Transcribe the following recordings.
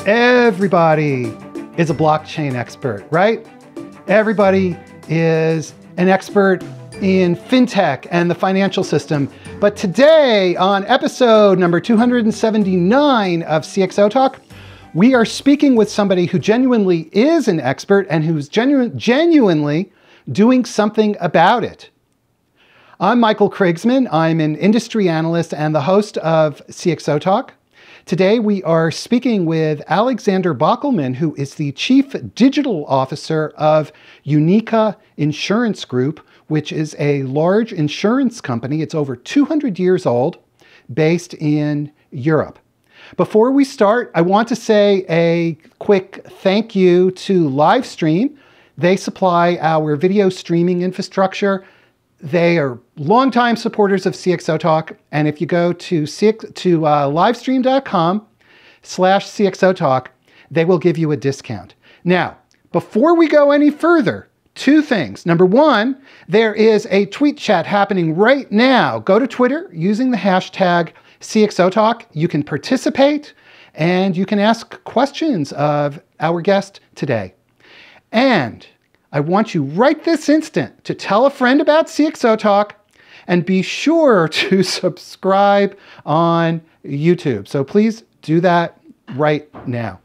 Everybody is a blockchain expert, right? Everybody is an expert in fintech and the financial system. But today, on episode number 279 of CXO Talk, we are speaking with somebody who genuinely is an expert and who's genuinely doing something about it. I'm Michael Krigsman. I'm an industry analyst and the host of CXO Talk. Today, we are speaking with Alexander Bockelman, who is the Chief Digital Officer of Unica Insurance Group, which is a large insurance company. It's over 200 years old, based in Europe. Before we start, I want to say a quick thank you to Livestream. They supply our video streaming infrastructure. They are longtime supporters of CXO Talk, and if you go to livestream.com/CXO Talk, they will give you a discount. Now, before we go any further, two things. Number one, there is a tweet chat happening right now. Go to Twitter using the hashtag CXO Talk. You can participate, and you can ask questions of our guest today. And I want you right this instant to tell a friend about CXO Talk and be sure to subscribe on YouTube. So please do that right now.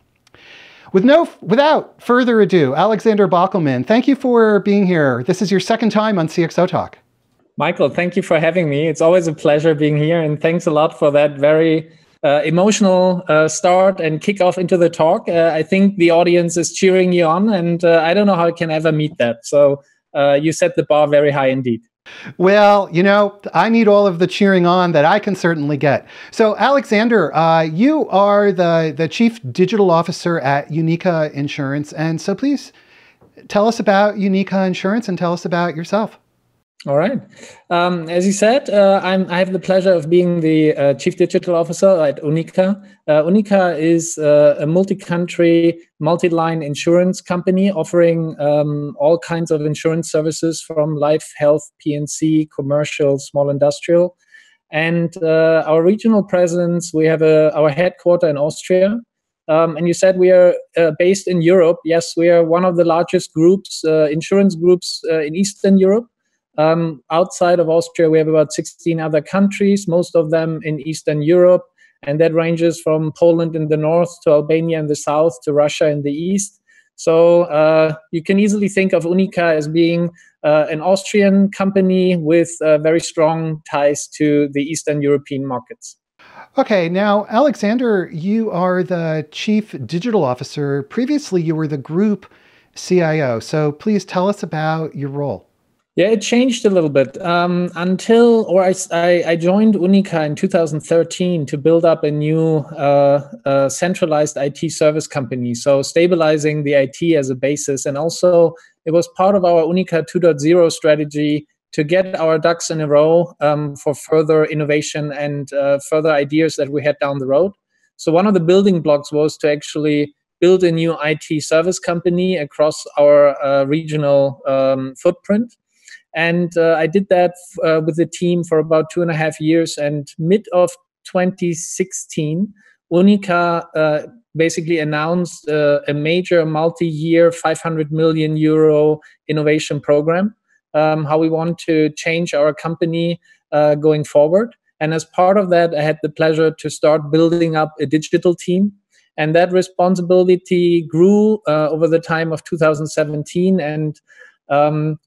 Without further ado, Alexander Bockelman, thank you for being here. This is your second time on CXO Talk. Michael, thank you for having me. It's always a pleasure being here, and thanks a lot for that very emotional start and kickoff into the talk. I think the audience is cheering you on, and I don't know how I can ever meet that. So you set the bar very high indeed. Well, you know, I need all of the cheering on that I can certainly get. So Alexander, you are the Chief Digital Officer at Unica Insurance. And so please tell us about Unica Insurance and tell us about yourself. All right. As you said, I have the pleasure of being the Chief Digital Officer at Unica. Unica is a multi-country, multi-line insurance company offering all kinds of insurance services from life, health, P&C, commercial, small industrial. And our regional presence, we have our headquarter in Austria. And you said we are based in Europe. Yes, we are one of the largest groups, insurance groups in Eastern Europe. Outside of Austria, we have about 16 other countries, most of them in Eastern Europe, and that ranges from Poland in the north to Albania in the south to Russia in the east. So you can easily think of Unica as being an Austrian company with very strong ties to the Eastern European markets. Okay, now, Alexander, you are the Chief Digital Officer. Previously, you were the Group CIO. So please tell us about your role. Yeah, it changed a little bit I joined Unica in 2013 to build up a new centralized IT service company. So stabilizing the IT as a basis. And also it was part of our Unica 2.0 strategy to get our ducks in a row for further innovation and further ideas that we had down the road. So one of the building blocks was to actually build a new IT service company across our regional footprint. And I did that with the team for about 2.5 years. And mid of 2016, Unica basically announced a major multi-year 500 million euro innovation program, how we want to change our company going forward. And as part of that, I had the pleasure to start building up a digital team. And that responsibility grew over the time of 2017. And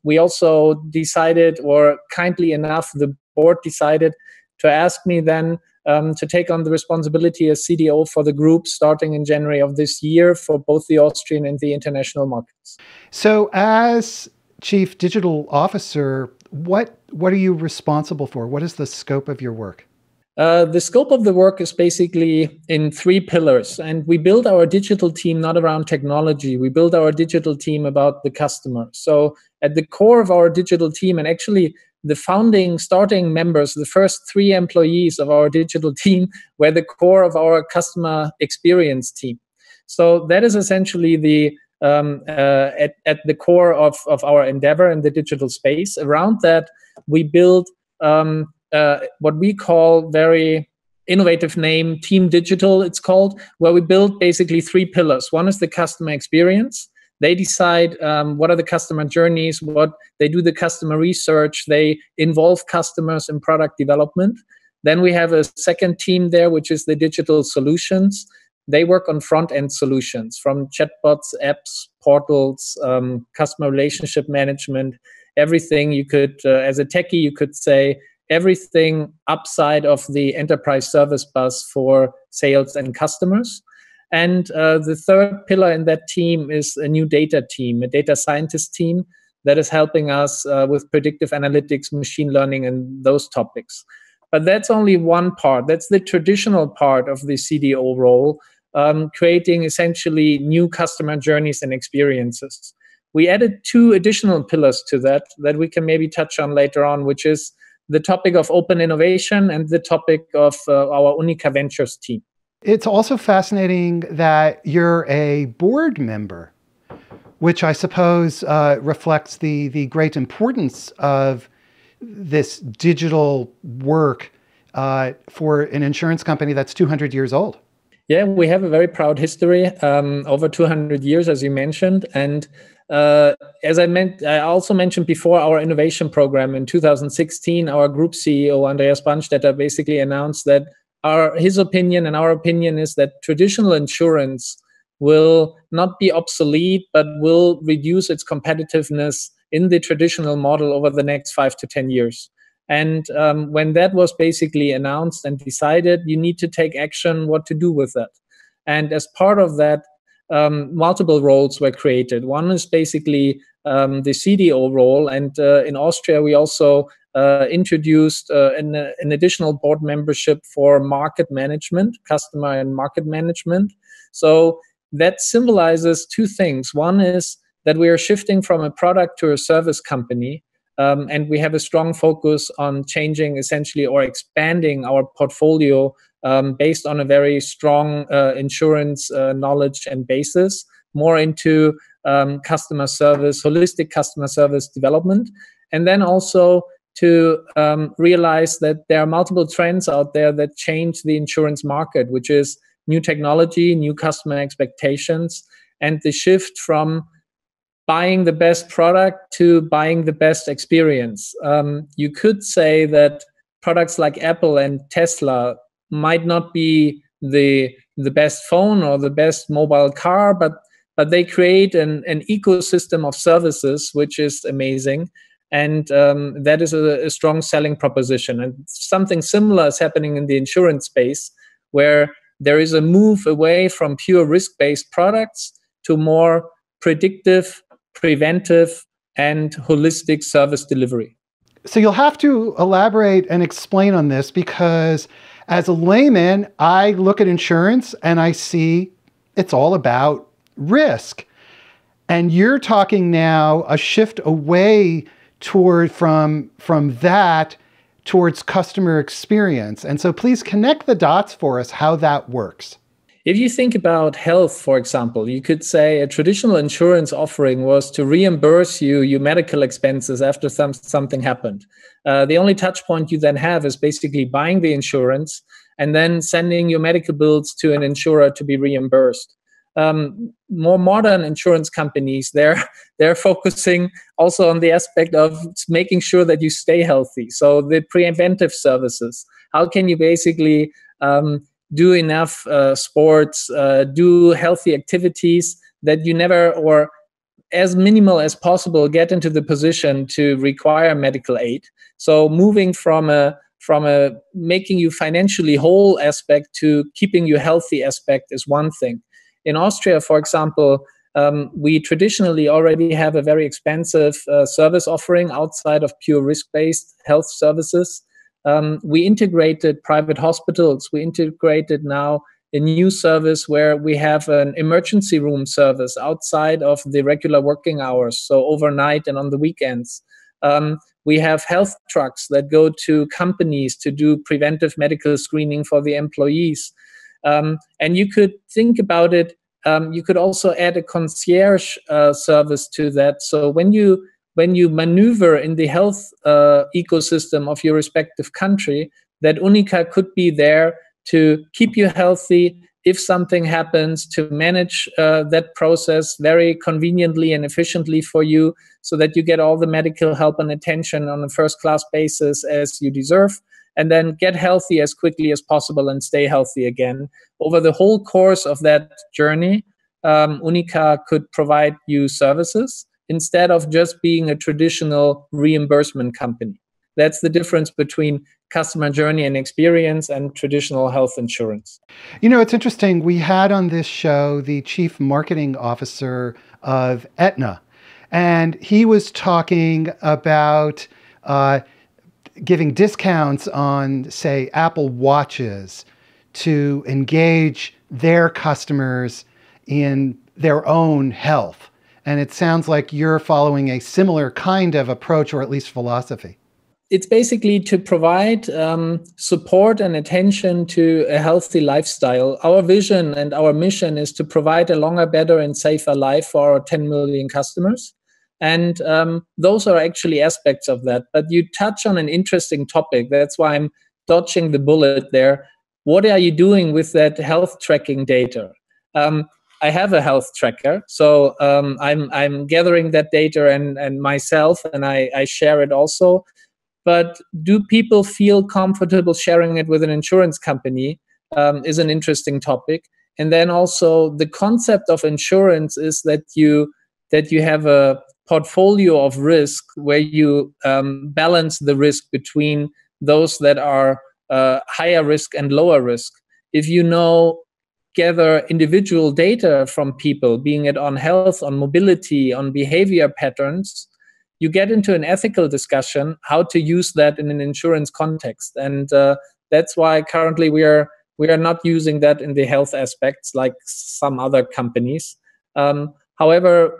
we also decided, or kindly enough, the board decided to ask me then to take on the responsibility as CDO for the group starting in January of this year for both the Austrian and the international markets. So as Chief Digital Officer, what are you responsible for? What is the scope of your work? The scope of the work is basically in 3 pillars, and we build our digital team not around technology. We build our digital team about the customer. So at the core of our digital team, and actually the starting members, the first 3 employees of our digital team were the core of our customer experience team. So that is essentially the at the core of our endeavor in the digital space. Around that, we build what we call very innovative name, Team Digital, it's called, where we build basically 3 pillars. One is the customer experience. They decide what are the customer journeys, they do the customer research, they involve customers in product development. Then we have a second team there, which is the digital solutions. They work on front-end solutions from chatbots, apps, portals, customer relationship management, everything you could, as a techie, you could say, everything upside of the enterprise service bus for sales and customers. And the third pillar in that team is a new data team, a data scientist team that is helping us with predictive analytics, machine learning, and those topics. But that's only one part. That's the traditional part of the CDO role, creating essentially new customer journeys and experiences. We added 2 additional pillars to that we can maybe touch on later on, which is the topic of open innovation and the topic of our Unica Ventures team. It's also fascinating that you're a board member, which I suppose reflects the great importance of this digital work for an insurance company that's 200 years old. Yeah, we have a very proud history, over 200 years, as you mentioned. And as I also mentioned before, our innovation program in 2016, our group CEO, Andreas Brandstetter, basically announced that his opinion and our opinion is that traditional insurance will not be obsolete, but will reduce its competitiveness in the traditional model over the next 5 to 10 years. And when that was basically announced and decided, you need to take action what to do with that. And as part of that, multiple roles were created. One is basically the CDO role. And in Austria, we also introduced an additional board membership for market management, customer and market management. So that symbolizes 2 things. One is that we are shifting from a product to a service company. And we have a strong focus on changing essentially or expanding our portfolio based on a very strong insurance knowledge and basis, more into customer service, holistic customer service development. And then also to realize that there are multiple trends out there that change the insurance market, which is new technology, new customer expectations, and the shift from buying the best product to buying the best experience. You could say that products like Apple and Tesla might not be the best phone or the best mobile car, but they create an ecosystem of services, which is amazing. And that is a strong selling proposition. And something similar is happening in the insurance space, where there is a move away from pure risk-based products to more predictive, preventive, and holistic service delivery. So you'll have to elaborate and explain on this, because as a layman, I look at insurance and I see it's all about risk. And you're talking now a shift away from that towards customer experience. And so please connect the dots for us how that works. If you think about health, for example, you could say a traditional insurance offering was to reimburse you your medical expenses after something happened. The only touch point you then have is basically buying the insurance and then sending your medical bills to an insurer to be reimbursed. More modern insurance companies, they're focusing also on the aspect of making sure that you stay healthy. So the preventive services, how can you basically do enough sports, do healthy activities that you never, or as minimal as possible, get into the position to require medical aid. So moving from a making you financially whole aspect to keeping you healthy aspect is one thing. In Austria, for example, we traditionally already have a very expensive service offering outside of pure risk-based health services. We integrated private hospitals. We integrated now a new service where we have an emergency room service outside of the regular working hours, so overnight and on the weekends. We have health trucks that go to companies to do preventive medical screening for the employees. And you could think about it, you could also add a concierge service to that. So when you when you maneuver in the health ecosystem of your respective country, that UNIQA could be there to keep you healthy if something happens, to manage that process very conveniently and efficiently for you, so that you get all the medical help and attention on a first-class basis as you deserve, and then get healthy as quickly as possible and stay healthy again. Over the whole course of that journey, UNIQA could provide you services instead of just being a traditional reimbursement company. That's the difference between customer journey and experience and traditional health insurance. You know, it's interesting. We had on this show the chief marketing officer of Aetna, and he was talking about giving discounts on, say, Apple Watches to engage their customers in their own health. And it sounds like you're following a similar kind of approach, or at least philosophy. It's basically to provide support and attention to a healthy lifestyle. Our vision and our mission is to provide a longer, better, and safer life for our 10 million customers. And those are actually aspects of that. But you touch on an interesting topic. That's why I'm dodging the bullet there. What are you doing with that health tracking data? I have a health tracker, so I'm gathering that data and myself, and I share it also. But do people feel comfortable sharing it with an insurance company is an interesting topic. And then also the concept of insurance is that you have a portfolio of risk where you balance the risk between those that are higher risk and lower risk. If you gather individual data from people, being it on health, on mobility, on behavior patterns, you get into an ethical discussion how to use that in an insurance context. And that's why currently we are not using that in the health aspects like some other companies. However,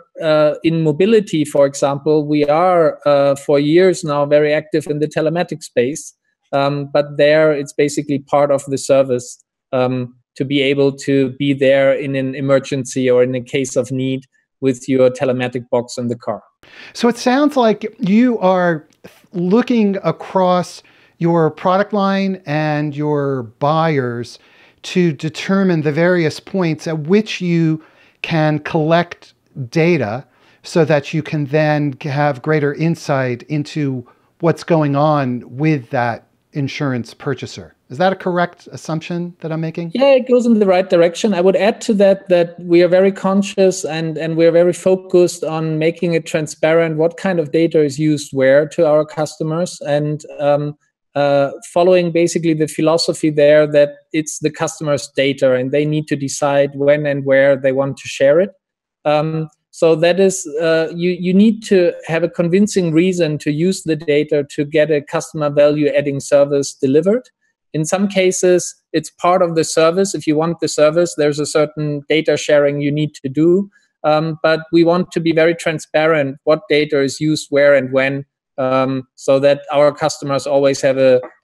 in mobility, for example, we are for years now very active in the telematics space. But there it's basically part of the service to be able to be there in an emergency or in a case of need with your telematic box in the car. So it sounds like you are looking across your product line and your buyers to determine the various points at which you can collect data so that you can then have greater insight into what's going on with that insurance purchaser. Is that a correct assumption that I'm making? Yeah, it goes in the right direction. I would add to that we are very conscious and we are very focused on making it transparent what kind of data is used where to our customers, and following basically the philosophy there that it's the customer's data and they need to decide when and where they want to share it. So that is, you need to have a convincing reason to use the data to get a customer value adding service delivered. In some cases, it's part of the service. If you want the service, there's a certain data sharing you need to do. But we want to be very transparent what data is used where and when, so that our customers always have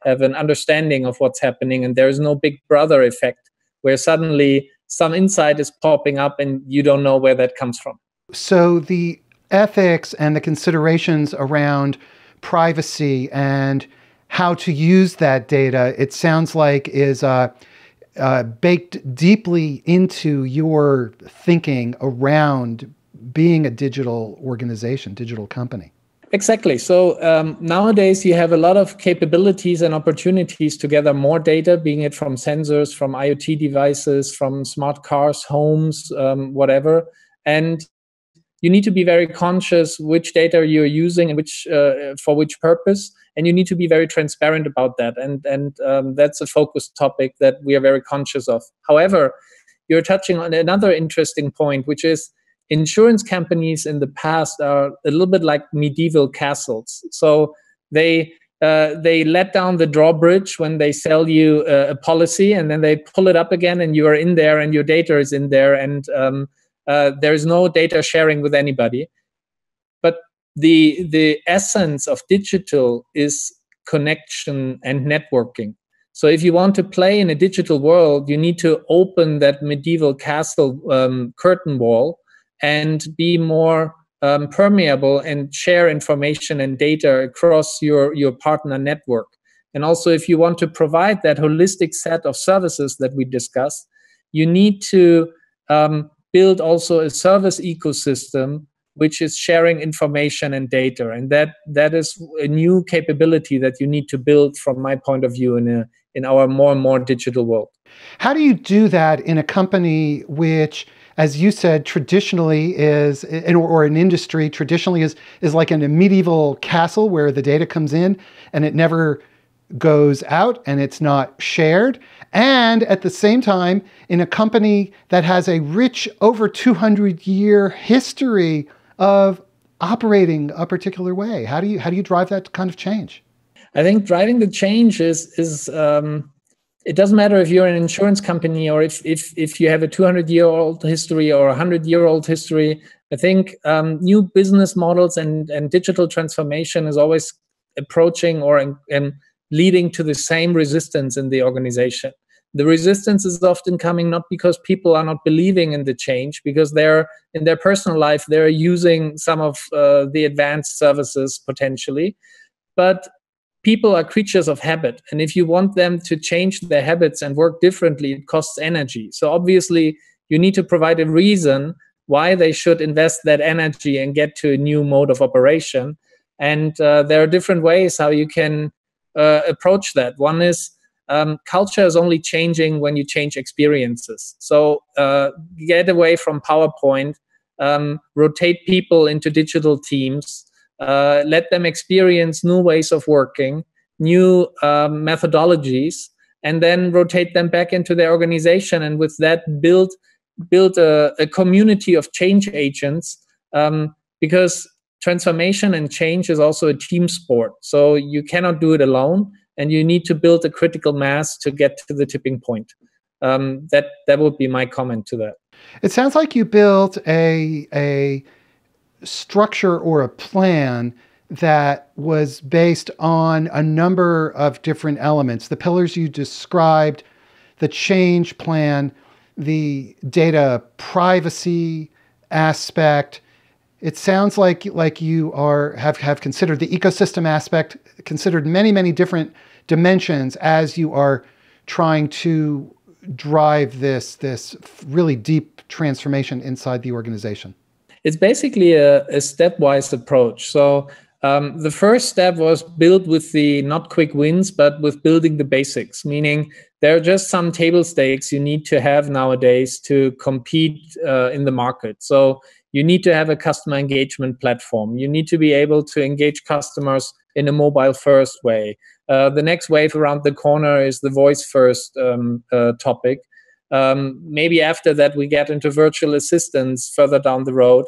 an understanding of what's happening, and there is no big brother effect where suddenly some insight is popping up and you don't know where that comes from. So the ethics and the considerations around privacy and how to use that data, it sounds like is baked deeply into your thinking around being a digital organization, digital company. Exactly. So nowadays you have a lot of capabilities and opportunities to gather more data, being it from sensors, from IoT devices, from smart cars, homes, whatever. And you need to be very conscious which data you're using and which for which purpose, and you need to be very transparent about that. And that's a focused topic that we are very conscious of. However, you're touching on another interesting point, which is insurance companies in the past are a little bit like medieval castles. So they let down the drawbridge when they sell you a policy, and then they pull it up again, and you are in there, and your data is in there, and there is no data sharing with anybody. But the essence of digital is connection and networking. So if you want to play in a digital world, you need to open that medieval castle curtain wall and be more permeable and share information and data across your partner network. And also, if you want to provide that holistic set of services that we discussed, you need to build also a service ecosystem which is sharing information and data. And that is a new capability that you need to build, from my point of view, in our more and more digital world. How do you do that in a company which, as you said, traditionally is, or an industry traditionally is like in a medieval castle where the data comes in and it never goes out and it's not shared? And at the same time, in a company that has a rich over 200-year history of operating a particular way, how do you drive that kind of change? I think driving the change is it doesn't matter if you're an insurance company or if you have a 200-year-old history or a 100-year-old history. I think new business models and digital transformation is always approaching and leading to the same resistance in the organization. The resistance is often coming not because people are not believing in the change, because they're in their personal life, they're using some of the advanced services potentially, but people are creatures of habit. And if you want them to change their habits and work differently, it costs energy. So obviously, you need to provide a reason why they should invest that energy and get to a new mode of operation. And there are different ways how you can approach that. One is culture is only changing when you change experiences. So get away from PowerPoint, rotate people into digital teams, let them experience new ways of working, new methodologies, and then rotate them back into their organization. And with that, build a community of change agents, because transformation and change is also a team sport. So you cannot do it alone, and you need to build a critical mass to get to the tipping point. That would be my comment to that. It sounds like you built a structure or a plan that was based on a number of different elements. The pillars you described, the change plan, the data privacy aspect. It sounds like you have considered the ecosystem aspect, considered many different dimensions as you are trying to drive this really deep transformation inside the organization. It's basically a stepwise approach. So the first step was built with the not quick wins, but with building the basics, meaning there are just some table stakes you need to have nowadays to compete in the market. So you need to have a customer engagement platform. You need to be able to engage customers in a mobile-first way. The next wave around the corner is the voice-first topic. Maybe after that, we get into virtual assistants further down the road.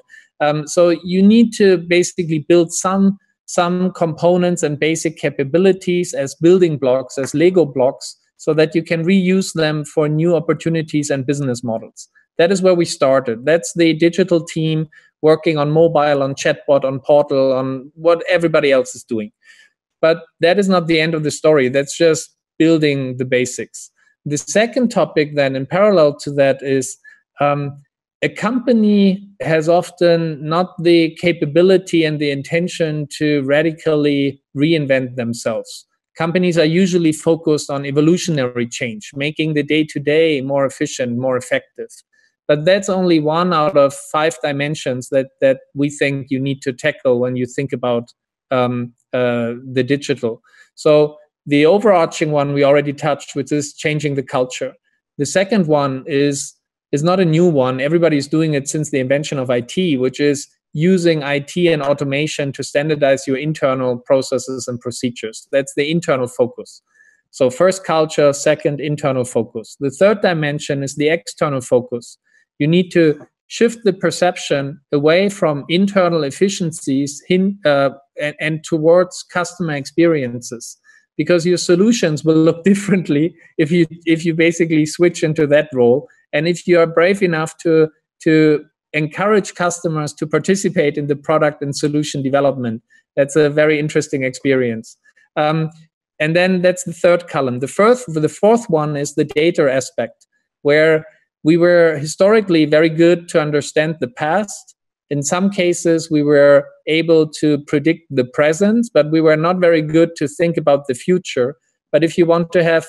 So you need to basically build some components and basic capabilities as building blocks, as Lego blocks, so that you can reuse them for new opportunities and business models. That is where we started. That's the digital team working on mobile, on chatbot, on portal, on what everybody else is doing. But that is not the end of the story. That's just building the basics. The second topic then in parallel to that is a company has often not the capability and the intention to radically reinvent themselves. Companies are usually focused on evolutionary change, making the day-to-day more efficient, more effective. But that's only one out of 5 dimensions that we think you need to tackle when you think about the digital. So the overarching one we already touched, which is changing the culture. The second one is not a new one. Everybody's doing it since the invention of IT, which is using IT and automation to standardize your internal processes and procedures. That's the internal focus. So first culture, second internal focus. The third dimension is the external focus. You need to shift the perception away from internal efficiencies and towards customer experiences, because your solutions will look differently if you basically switch into that role. And if you are brave enough to encourage customers to participate in the product and solution development, that's a very interesting experience. And then that's the third column. The fourth one is the data aspect, where we were historically very good to understand the past, In some cases, we were able to predict the present, but we were not very good to think about the future. But if you want to have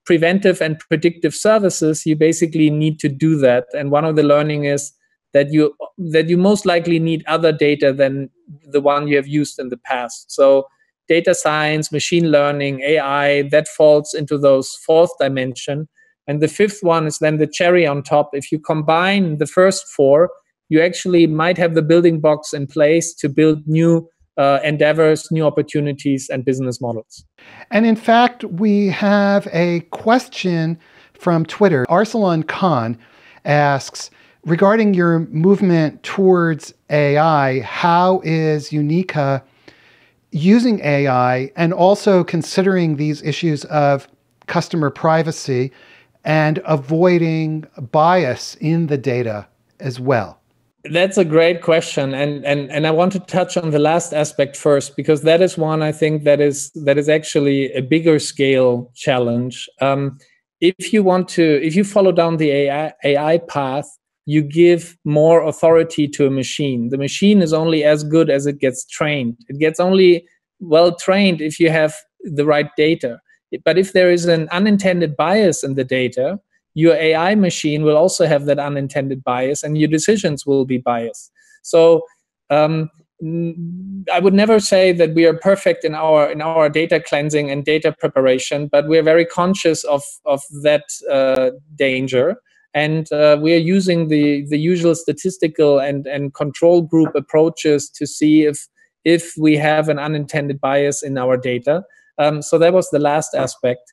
preventive and predictive services, you basically need to do that. And one of the learning is that you most likely need other data than the one you have used in the past. So data science, machine learning, AI, that falls into those fourth dimension. And the fifth one is then the cherry on top. If you combine the first four, you actually might have the building blocks in place to build new endeavors, new opportunities, and business models. And in fact, we have a question from Twitter. Arsalan Khan asks, regarding your movement towards AI, how is Unica using AI and also considering these issues of customer privacy and avoiding bias in the data as well? That's a great question, and I want to touch on the last aspect first, because that is one I think that is actually a bigger scale challenge. If you follow down the AI path, you give more authority to a machine. The machine is only as good as it gets trained. It gets only well trained if you have the right data. But if there is an unintended bias in the data, your AI machine will also have that unintended bias, and your decisions will be biased. So I would never say that we are perfect in our data cleansing and data preparation, but we are very conscious of that danger, and we are using the usual statistical and control group approaches to see if we have an unintended bias in our data. So that was the last aspect.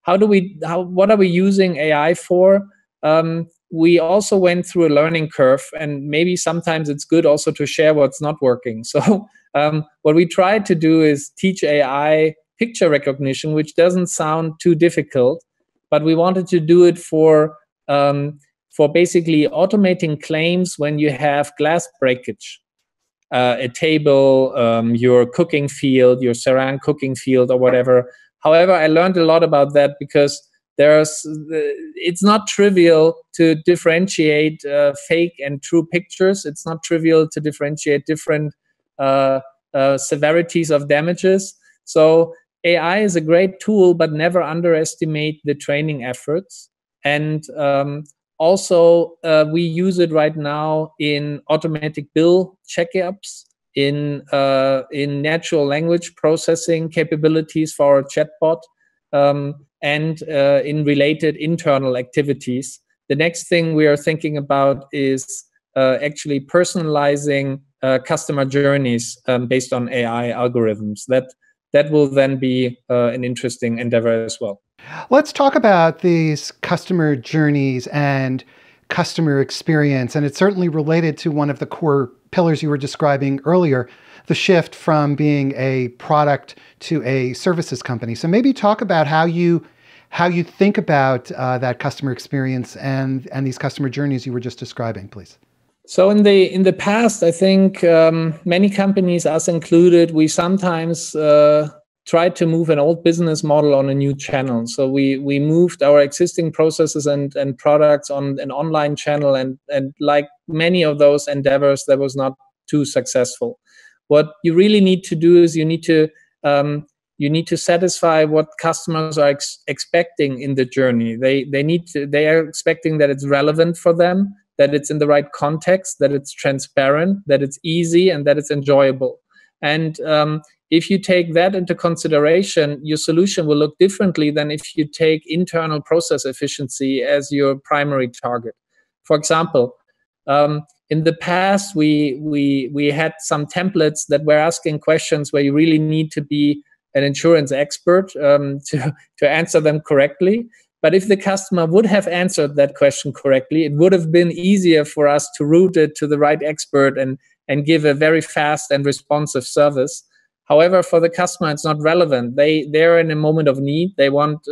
What are we using AI for? We also went through a learning curve, and maybe sometimes it's good also to share what's not working. So what we tried to do is teach AI picture recognition, which doesn't sound too difficult, but we wanted to do it for basically automating claims when you have glass breakage. A table, your cooking field, your Saran cooking field or whatever. However, I learned a lot about that because it's not trivial to differentiate fake and true pictures. It's not trivial to differentiate different severities of damages. So AI is a great tool, but never underestimate the training efforts. And also, we use it right now in automatic bill checkups, in natural language processing capabilities for our chatbot, and in related internal activities. The next thing we are thinking about is actually personalizing customer journeys based on AI algorithms. That will then be an interesting endeavor as well. Let's talk about these customer journeys and customer experience. And it's certainly related to one of the core pillars you were describing earlier, the shift from being a product to a services company. So maybe talk about how you think about that customer experience and these customer journeys you were just describing, please. So in the past, I think many companies, us included, we sometimes tried to move an old business model on a new channel. So we moved our existing processes and products on an online channel, and like many of those endeavors, that was not too successful. What you really need to do is you need to satisfy what customers are expecting in the journey. They are expecting that it's relevant for them, that it's in the right context, that it's transparent, that it's easy, and that it's enjoyable. And if you take that into consideration, your solution will look differently than if you take internal process efficiency as your primary target. For example, in the past, we had some templates that were asking questions where you really need to be an insurance expert to answer them correctly. But if the customer would have answered that question correctly, it would have been easier for us to route it to the right expert and give a very fast and responsive service. However, for the customer, it's not relevant. They're in a moment of need. They want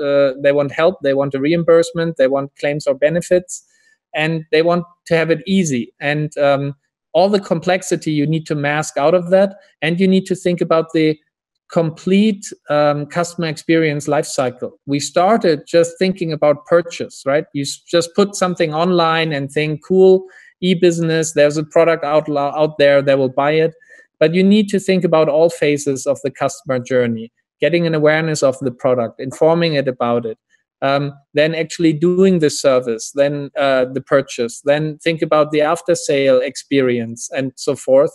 help. They want a reimbursement. They want claims or benefits, and they want to have it easy. And all the complexity you need to mask out of that, and you need to think about the complete customer experience lifecycle. We started just thinking about purchase, right? You just put something online and think, cool, e-business. There's a product out there that will buy it. But you need to think about all phases of the customer journey, getting an awareness of the product, informing it about it, then actually doing the service, then the purchase, then think about the after-sale experience and so forth.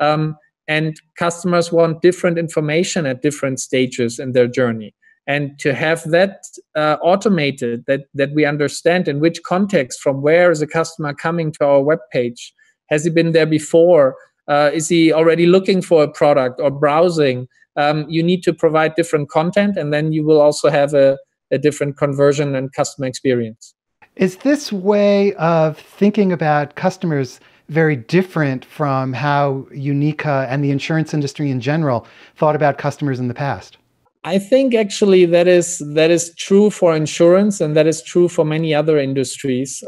And customers want different information at different stages in their journey. And to have that automated, that we understand in which context, from where is a customer coming to our webpage? Has he been there before? Is he already looking for a product or browsing? You need to provide different content, and then you will also have a different conversion and customer experience. Is this way of thinking about customers very different from how UNIQA and the insurance industry in general thought about customers in the past? I think actually that is true for insurance, and that is true for many other industries.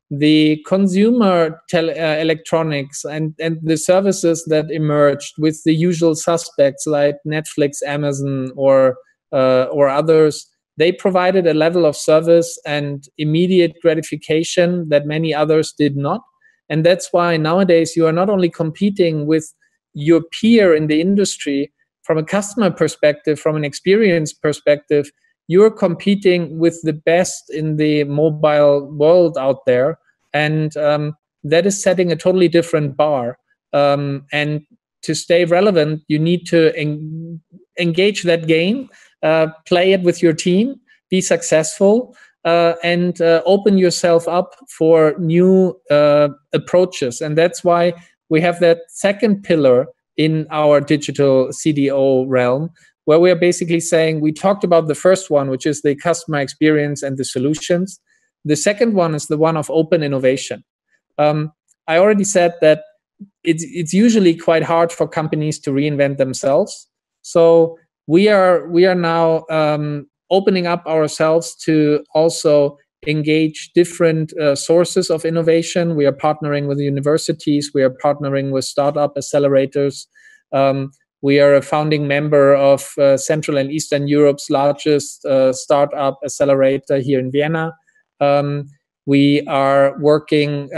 The consumer electronics and the services that emerged with the usual suspects like Netflix, Amazon, or others, they provided a level of service and immediate gratification that many others did not. And that's why nowadays you are not only competing with your peer in the industry from a customer perspective, from an experience perspective, you're competing with the best in the mobile world out there. And that is setting a totally different bar. And to stay relevant, you need to engage that game, play it with your team, be successful, and open yourself up for new approaches. And that's why we have that second pillar in our digital CDO realm, where we are basically saying, we talked about the first one, which is the customer experience and the solutions. The second one is the one of open innovation. I already said that it's usually quite hard for companies to reinvent themselves. So we are now opening up ourselves to also engage different sources of innovation. We are partnering with universities. We are partnering with startup accelerators. We are a founding member of Central and Eastern Europe's largest startup accelerator here in Vienna. We are working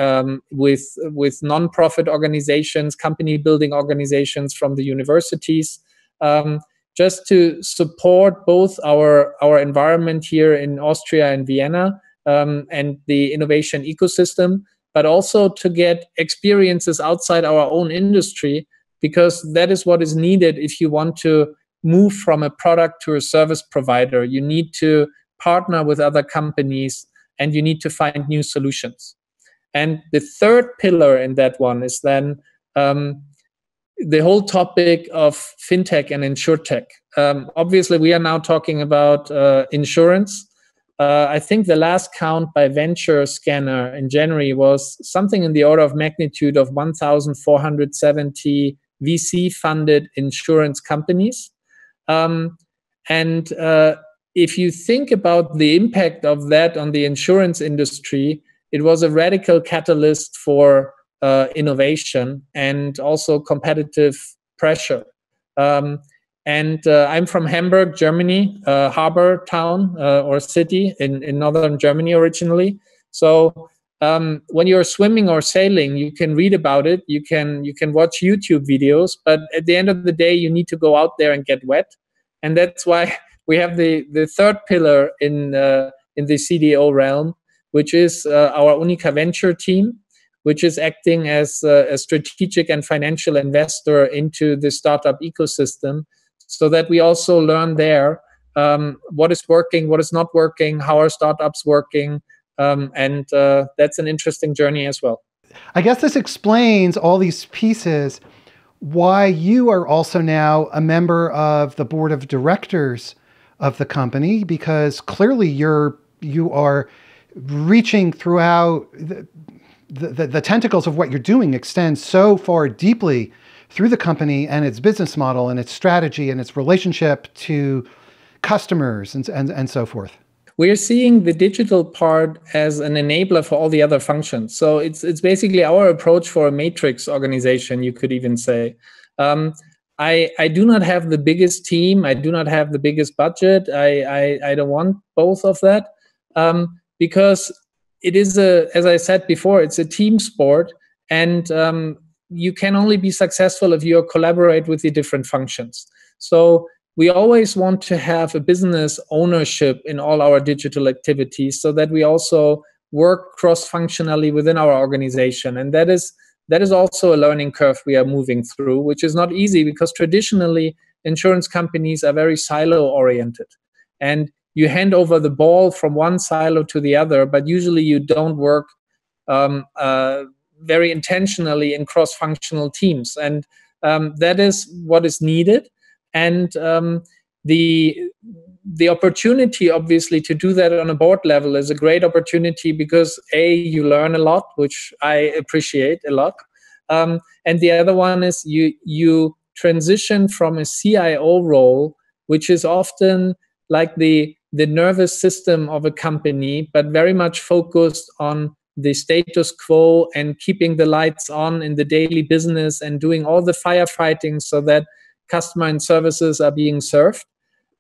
with non-profit organizations, company building organizations from the universities, just to support both our environment here in Austria and Vienna, and the innovation ecosystem, but also to get experiences outside our own industry, because that is what is needed if you want to move from a product to a service provider. You need to partner with other companies, and you need to find new solutions. And the third pillar in that one is then the whole topic of fintech and insurtech. Obviously, we are now talking about insurance. I think the last count by Venture Scanner in January was something in the order of magnitude of 1,470 VC-funded insurance companies. And if you think about the impact of that on the insurance industry, it was a radical catalyst for innovation and also competitive pressure. And I'm from Hamburg, Germany, harbor town or city in northern Germany originally. So when you're swimming or sailing, you can read about it. You can watch YouTube videos, but at the end of the day, you need to go out there and get wet. And that's why we have the third pillar in the CDO realm, which is our UNIQA Venture team, which is acting as a strategic and financial investor into the startup ecosystem, so that we also learn there what is working, what is not working, how are startups working, and that's an interesting journey as well. I guess this explains all these pieces, why you are also now a member of the board of directors of the company, because clearly you are reaching throughout the tentacles of what you're doing extend so far deeply through the company and its business model and its strategy and its relationship to customers and so forth. We're seeing the digital part as an enabler for all the other functions. So it's basically our approach for a matrix organization, you could even say. I do not have the biggest team. I do not have the biggest budget. I don't want both of that, because it is as I said before, it's a team sport, and you can only be successful if you collaborate with the different functions. So we always want to have a business ownership in all our digital activities, so that we also work cross-functionally within our organization. And that is also a learning curve we are moving through, which is not easy, because traditionally insurance companies are very silo-oriented. And you hand over the ball from one silo to the other, but usually you don't work very intentionally in cross-functional teams. And that is what is needed. And the opportunity, obviously, to do that on a board level is a great opportunity, because you learn a lot, which I appreciate a lot. And the other one is you transition from a CIO role, which is often like the nervous system of a company, but very much focused on the status quo and keeping the lights on in the daily business and doing all the firefighting so that customer and services are being served.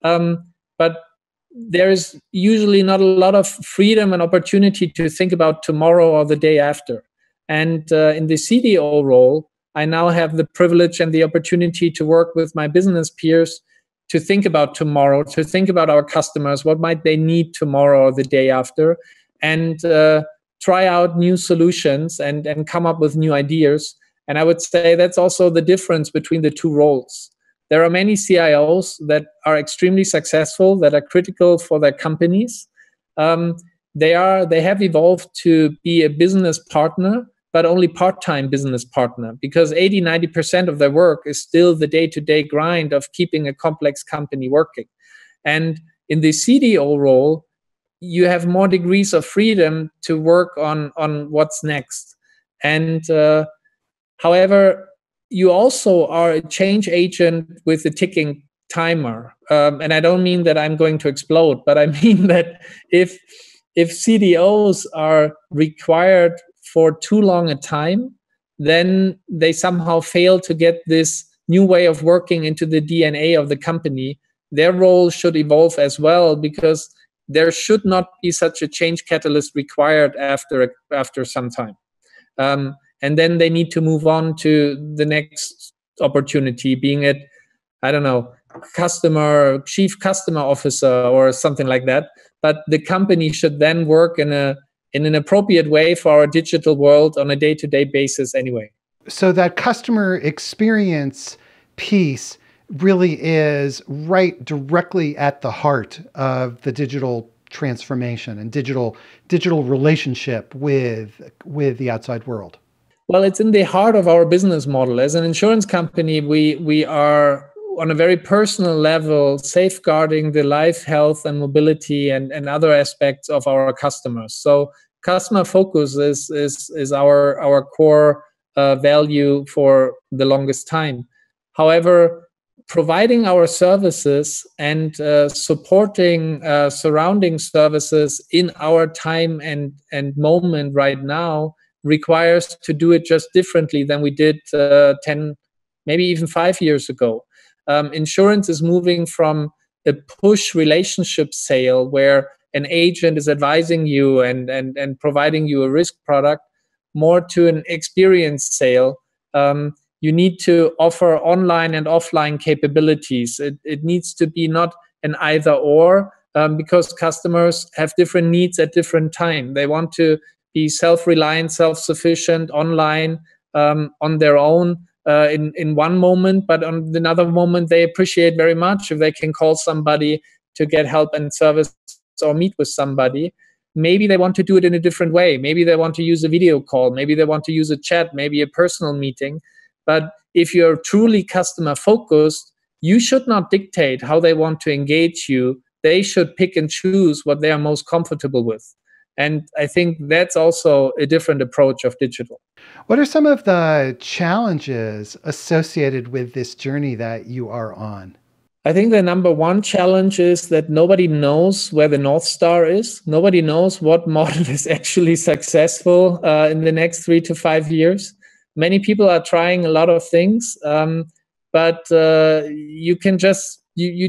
But there is usually not a lot of freedom and opportunity to think about tomorrow or the day after. And in the CDO role, I now have the privilege and the opportunity to work with my business peers to think about tomorrow, to think about our customers, what might they need tomorrow or the day after, and try out new solutions and come up with new ideas. And I would say that's also the difference between the two roles. There are many CIOs that are extremely successful, that are critical for their companies. They have evolved to be a business partner, but only part-time business partner, because 80-90% of their work is still the day-to-day grind of keeping a complex company working. And in the CDO role, you have more degrees of freedom to work on what's next. And however, you also are a change agent with a ticking timer. And I don't mean that I'm going to explode, but I mean that if CDOs are required for too long a time, then they somehow fail to get this new way of working into the DNA of the company. Their role should evolve as well, because there should not be such a change catalyst required after some time. And then they need to move on to the next opportunity, being it, I don't know, chief customer officer or something like that. But the company should then work in an appropriate way for our digital world on a day-to-day basis anyway. So that customer experience piece really is right directly at the heart of the digital transformation and digital relationship with the outside world. Well, it's in the heart of our business model. As an insurance company, we are on a very personal level safeguarding the life, health, and mobility and other aspects of our customers. So customer focus is our core value for the longest time. However, providing our services and supporting surrounding services in our time and moment right now requires to do it just differently than we did 10, maybe even 5 years ago. Insurance is moving from a push relationship sale where an agent is advising you and providing you a risk product, more to an experience sale. You need to offer online and offline capabilities. It needs to be not an either or, because customers have different needs at different time. They want to be self-reliant, self-sufficient online on their own in one moment, but on another moment they appreciate very much if they can call somebody to get help and service or meet with somebody. Maybe they want to do it in a different way. Maybe they want to use a video call. Maybe they want to use a chat, maybe a personal meeting. But if you're truly customer focused, you should not dictate how they want to engage you. They should pick and choose what they are most comfortable with. And I think that's also a different approach of digital. What are some of the challenges associated with this journey that you are on? I think the number one challenge is that nobody knows where the North Star is. Nobody knows what model is actually successful in the next 3 to 5 years. Many people are trying a lot of things, but you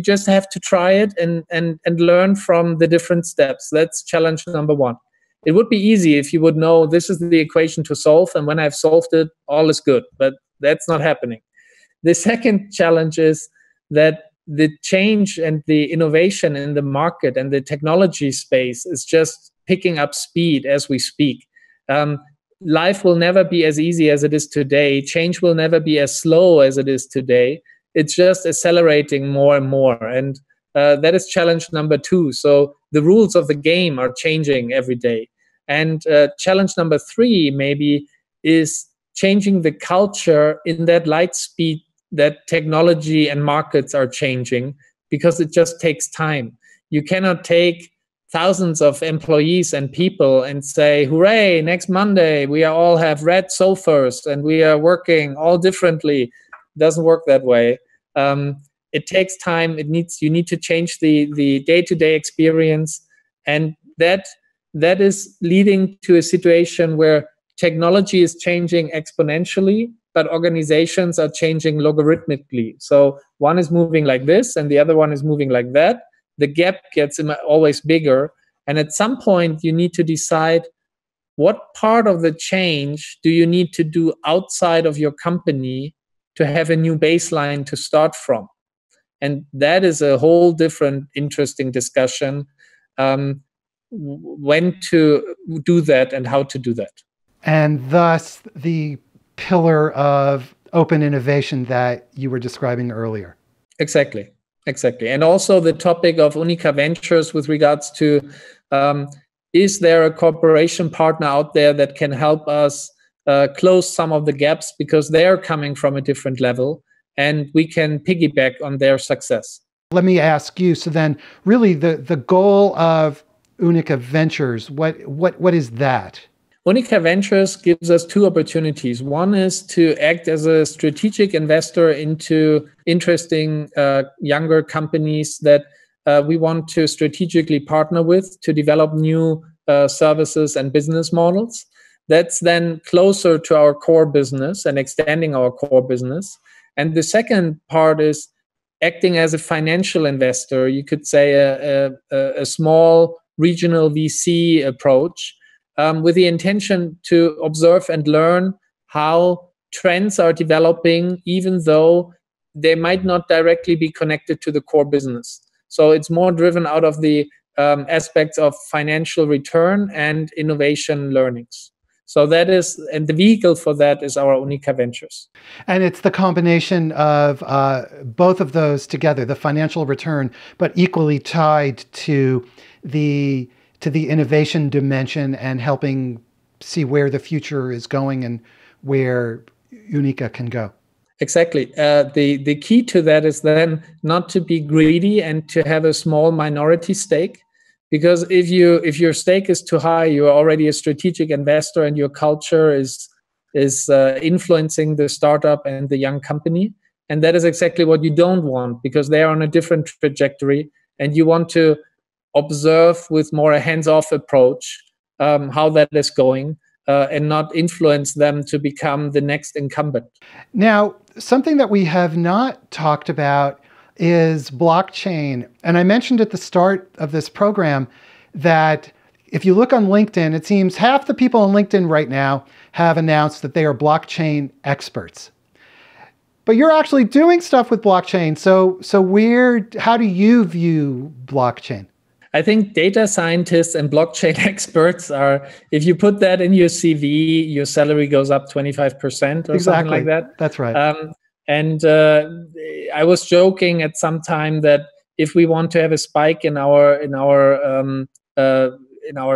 just have to try it and learn from the different steps. That's challenge number one. it would be easy if you would know this is the equation to solve, and when I've solved it, all is good. But that's not happening. The second challenge is that the change and the innovation in the market and the technology space is just picking up speed as we speak. Life will never be as easy as it is today. Change will never be as slow as it is today. It's just accelerating more and more. And that is challenge number 2. So the rules of the game are changing every day. And challenge number 3 maybe is changing the culture in that light speed that technology and markets are changing, because it just takes time. You cannot take thousands of employees and people and say, hooray, next Monday we all have red sofas and we are working all differently. It doesn't work that way. It takes time. You need to change the day-to-day experience, and that is leading to a situation where technology is changing exponentially, but organizations are changing logarithmically. So one is moving like this and the other one is moving like that. The gap gets always bigger. And at some point, you need to decide what part of the change do you need to do outside of your company to have a new baseline to start from. And that is a whole different interesting discussion, when to do that and how to do that. And thus the pillar of open innovation that you were describing earlier. Exactly. And also the topic of Unica Ventures with regards to, is there a corporation partner out there that can help us close some of the gaps, because they're coming from a different level and we can piggyback on their success. Let me ask you, so then really the goal of Unica Ventures, what is that? Unica Ventures gives us 2 opportunities. One is to act as a strategic investor into interesting younger companies that we want to strategically partner with to develop new services and business models. That's then closer to our core business and extending our core business. And the second part is acting as a financial investor. You could say a small regional VC approach, with the intention to observe and learn how trends are developing, even though they might not directly be connected to the core business. So it's more driven out of the aspects of financial return and innovation learnings. So that is, and the vehicle for that is our Unica Ventures. And it's the combination of both of those together, the financial return, but equally tied to the innovation dimension and helping see where the future is going and where Unica can go. Exactly. The key to that is then not to be greedy and to have a small minority stake, because if your stake is too high, you're already a strategic investor and your culture is influencing the startup and the young company, and that is exactly what you don't want, because they are on a different trajectory, and you want to observe with more a hands-off approach how that is going, and not influence them to become the next incumbent. Now, something that we have not talked about is blockchain. And I mentioned at the start of this program that if you look on LinkedIn, it seems half the people on LinkedIn right now have announced that they are blockchain experts. But you're actually doing stuff with blockchain. So how do you view blockchain? I think data scientists and blockchain experts are, if you put that in your CV, your salary goes up 25% or something like that. That's right. And I was joking at some time that if we want to have a spike in our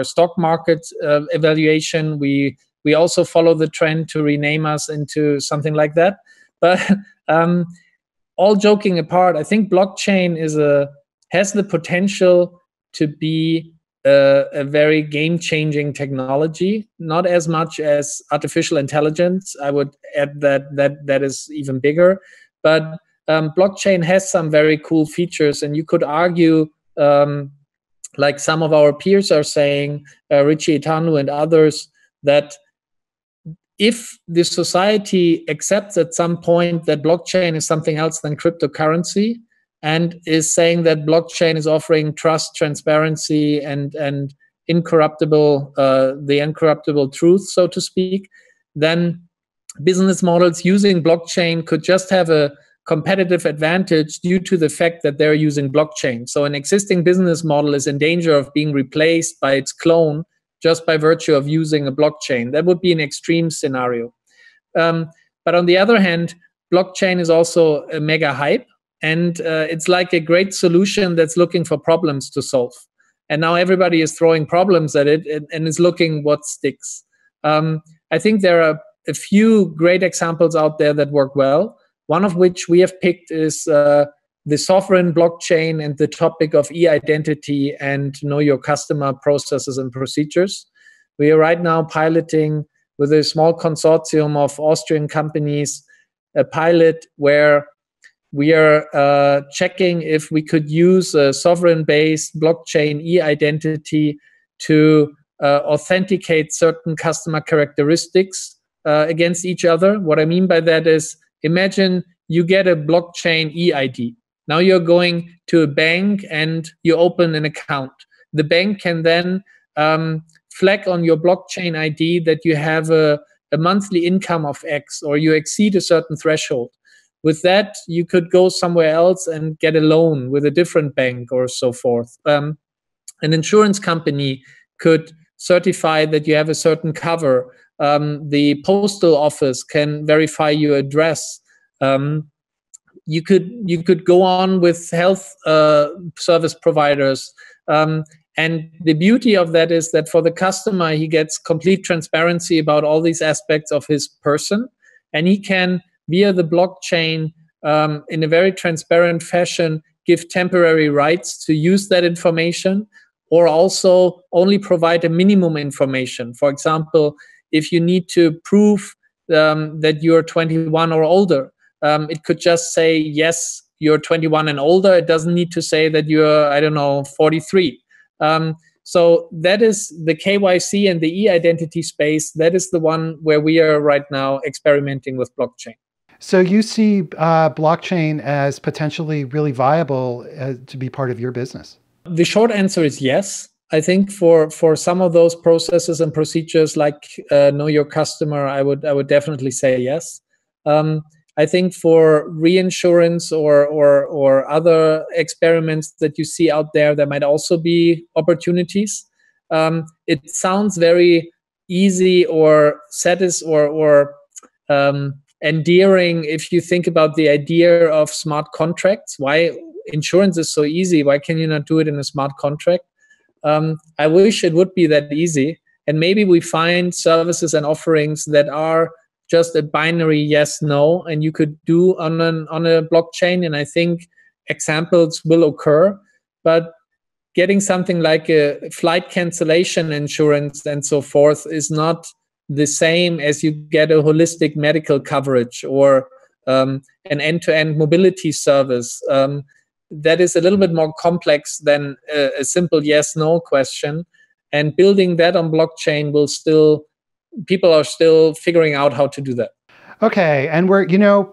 stock market evaluation, we also follow the trend to rename us into something like that. But all joking apart, I think blockchain has the potential to be a very game-changing technology, not as much as artificial intelligence. I would add that is even bigger. But blockchain has some very cool features, and you could argue, like some of our peers are saying, Richie Itanu and others, that if the society accepts at some point that blockchain is something else than cryptocurrency, and is saying that blockchain is offering trust, transparency, and the incorruptible truth, so to speak, then business models using blockchain could just have a competitive advantage due to the fact that they're using blockchain. So an existing business model is in danger of being replaced by its clone just by virtue of using a blockchain. That would be an extreme scenario. But on the other hand, blockchain is also a mega hype, and it's like a great solution that's looking for problems to solve. And now everybody is throwing problems at it and is looking what sticks. I think there are a few great examples out there that work well. One of which we have picked is the sovereign blockchain and the topic of e-identity and know your customer processes and procedures. We are right now piloting with a small consortium of Austrian companies a pilot where we are checking if we could use a sovereign-based blockchain e-identity to authenticate certain customer characteristics against each other. What I mean by that is, imagine you get a blockchain e-ID. Now you're going to a bank and you open an account. The bank can then flag on your blockchain ID that you have a monthly income of X, or you exceed a certain threshold. With that, you could go somewhere else and get a loan with a different bank or so forth. An insurance company could certify that you have a certain cover. The postal office can verify your address. You could go on with health service providers. And the beauty of that is that for the customer, he gets complete transparency about all these aspects of his person, and he can, via the blockchain, in a very transparent fashion, give temporary rights to use that information, or also only provide a minimum information. For example, if you need to prove that you're 21 or older, it could just say, yes, you're 21 and older. It doesn't need to say that you're, 43. So that is the KYC and the e-identity space. That is the one where we are right now experimenting with blockchain. So you see blockchain as potentially really viable to be part of your business? The short answer is yes. I think for some of those processes and procedures like know your customer, I would definitely say yes. I think for reinsurance or other experiments that you see out there might also be opportunities. It sounds very easy or endearing if you think about the idea of smart contracts. Why insurance is so easy? Why can you not do it in a smart contract? I wish it would be that easy. And maybe we find services and offerings that are just a binary yes, no, and you could do on a blockchain. And I think examples will occur. But getting something like a flight cancellation insurance and so forth is not the same as you get a holistic medical coverage or an end-to-end mobility service. That is a little bit more complex than a simple yes-no question. And building that on blockchain people are still figuring out how to do that. Okay, and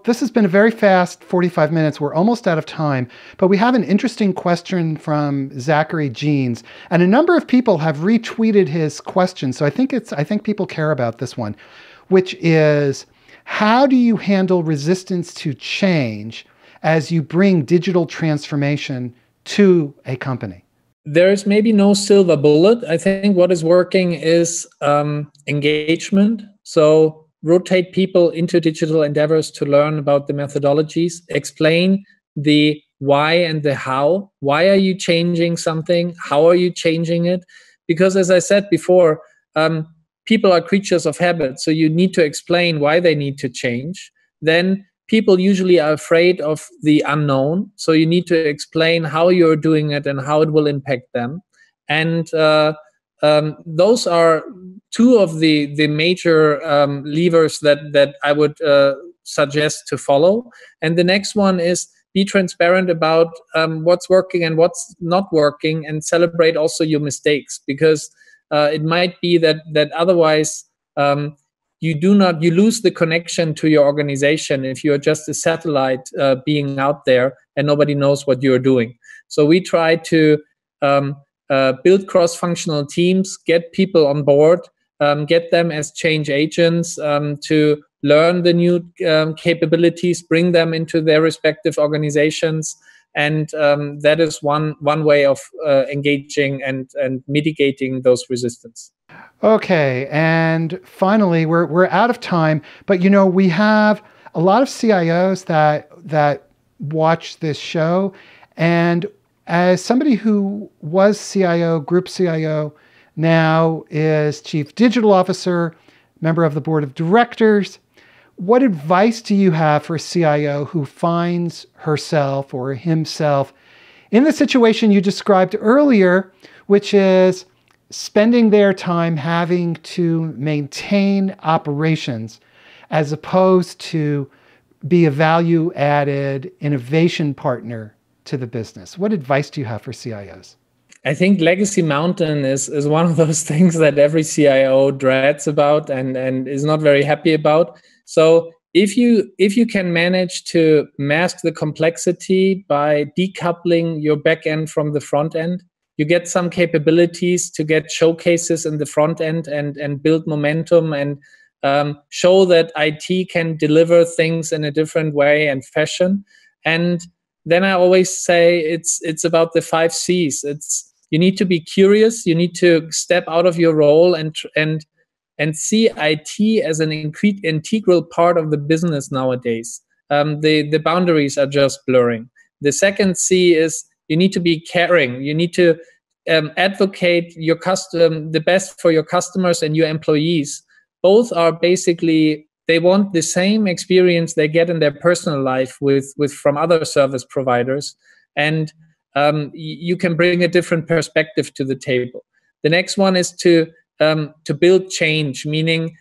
this has been a very fast 45 minutes. We're almost out of time, but we have an interesting question from Zachary Jeans, and a number of people have retweeted his question. So I think people care about this one, which is, how do you handle resistance to change as you bring digital transformation to a company? There's maybe no silver bullet. I think what is working is engagement. So rotate people into digital endeavors to learn about the methodologies, explain the why and the how. Why are you changing something? How are you changing it? Because as I said before, people are creatures of habit. So you need to explain why they need to change. Then people usually are afraid of the unknown. So you need to explain how you're doing it and how it will impact them. And those are two of the major levers that I would suggest to follow. And the next one is be transparent about what's working and what's not working, and celebrate also your mistakes, because it might be that otherwise you lose the connection to your organization if you're just a satellite being out there and nobody knows what you're doing. So we try to build cross-functional teams, get people on board, get them as change agents to learn the new capabilities, bring them into their respective organizations. And that is one way of engaging and mitigating those resistance. Okay, and finally, we're out of time, but we have a lot of CIOs that watch this show, and as somebody who was CIO, group CIO, now is Chief Digital Officer, member of the Board of Directors, what advice do you have for a CIO who finds herself or himself in the situation you described earlier, which is spending their time having to maintain operations as opposed to be a value-added innovation partner to the business? What advice do you have for CIOs? I think legacy mountain is one of those things that every CIO dreads about and is not very happy about. So if you can manage to mask the complexity by decoupling your back end from the front end, you get some capabilities to get showcases in the front end and build momentum and show that IT can deliver things in a different way and fashion. And then I always say it's about the 5 C's. You need to be curious. You need to step out of your role and see IT as an integral part of the business nowadays. The boundaries are just blurring. The second C is you need to be caring. You need to advocate the best for your customers and your employees. Both are basically, they want the same experience they get in their personal life with from other service providers. And you can bring a different perspective to the table. The next one is to build change, meaning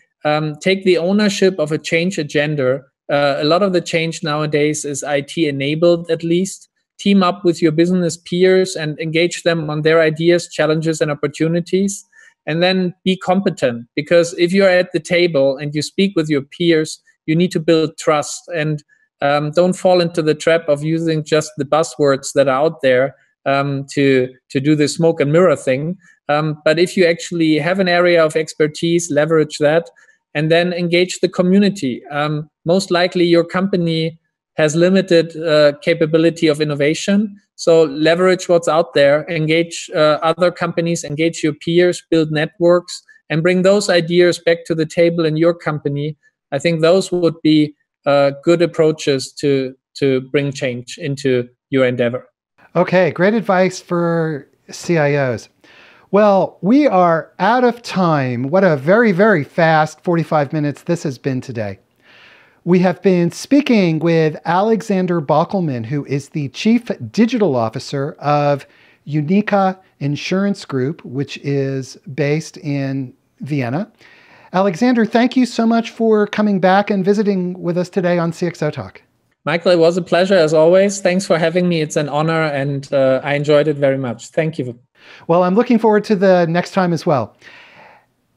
take the ownership of a change agenda. A lot of the change nowadays is IT enabled, at least. Team up with your business peers and engage them on their ideas, challenges, and opportunities. And then be competent, because if you're at the table and you speak with your peers, you need to build trust and don't fall into the trap of using just the buzzwords that are out there to do the smoke and mirror thing. But if you actually have an area of expertise, leverage that, and then engage the community. Most likely your company has limited capability of innovation. So leverage what's out there, engage other companies, engage your peers, build networks, and bring those ideas back to the table in your company. I think those would be good approaches to bring change into your endeavor. Okay, great advice for CIOs. Well, we are out of time. What a very, very fast 45 minutes this has been today. We have been speaking with Alexander Bockelman, who is the Chief Digital Officer of Unica Insurance Group, which is based in Vienna. Alexander, thank you so much for coming back and visiting with us today on CXO Talk. Michael, it was a pleasure as always. Thanks for having me. It's an honor, and I enjoyed it very much. Thank you. Well, I'm looking forward to the next time as well.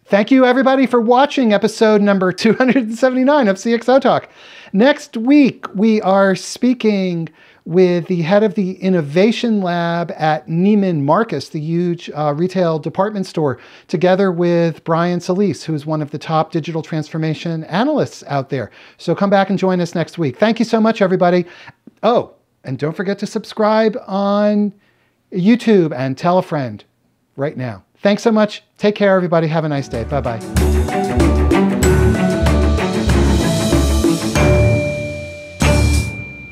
Thank you, everybody, for watching episode number 279 of CXO Talk. Next week, we are speaking with the head of the Innovation Lab at Neiman Marcus, the huge retail department store, together with Brian Solis, who's one of the top digital transformation analysts out there. So come back and join us next week. Thank you so much, everybody. Oh, and don't forget to subscribe on YouTube and tell a friend right now. Thanks so much. Take care, everybody. Have a nice day. Bye-bye.